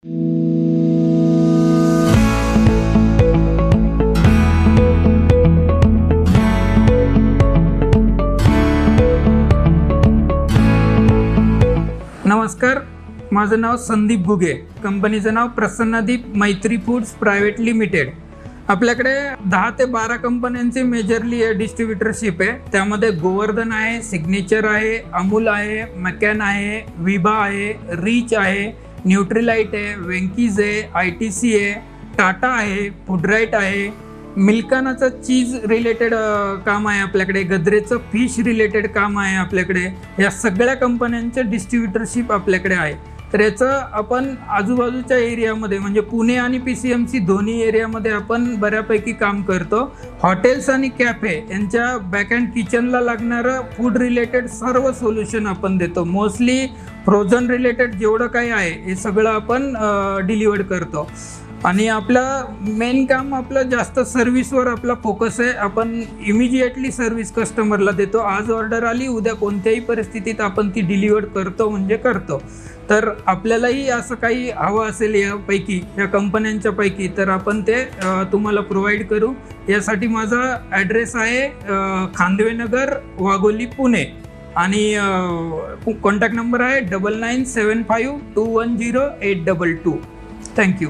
नमस्कार, माझं नाव संदीप घुगे, कंपनीचं नाव प्रसन्नदीप मैत्री फूड्स प्रायव्हेट लिमिटेड। आपल्याकडे 10 ते 12 कंपन्यांचे मेजरली डिस्ट्रीब्युटरशिप आहे। त्यामध्ये गोवर्धन आहे, सिग्नेचर आहे, अमूल आहे, मॅकॅन आहे, विभा आहे, रिच आहे, न्यूट्रीलाइट आहे, वेंकीज आहे, ITC आहे, टाटा आहे, फूडराईट आहे, मिल्कानाचं चीज रिलेटेड काम आहे आपल्याकडे, गद्रेचं फिश रिलेटेड काम आहे आपल्याकडे। या सगळ्या कंपन्यांचे डिस्ट्रीब्युटरशिप आपल्याकडे आहे। तर याचं आपण आजूबाजूच्या एरियामध्ये म्हणजे पुणे आणि PCMC दोन्ही एरियामध्ये आपण बऱ्यापैकी काम करतो। हॉटेल्स आणि कॅफे यांच्या बॅक अँड किचनला लागणारं फूड रिलेटेड सर्व सोल्युशन आपण देतो। मोस्टली फ्रोझन रिलेटेड जेवढं काही आहे हे सगळं आपण डिलिव्हर करतो। आणि आपलं मेन काम आपलं जास्त सर्व्हिसवर आपला फोकस आहे। आपण इमिजिएटली सर्व्हिस कस्टमरला देतो। आज ऑर्डर आली, उद्या कोणत्याही परिस्थितीत आपण ती डिलिव्हर करतो म्हणजे करतो। तर आपल्यालाही असं काही हवं असेल यापैकी, या कंपन्यांच्या पैकी, तर आपण ते तुम्हाला प्रोव्हाइड करू। यासाठी माझा ॲड्रेस आहे खांदवेनगर, वाघोली, पुणे। आणि कॉन्टॅक्ट नंबर आहे 9975210822। थँक्यू।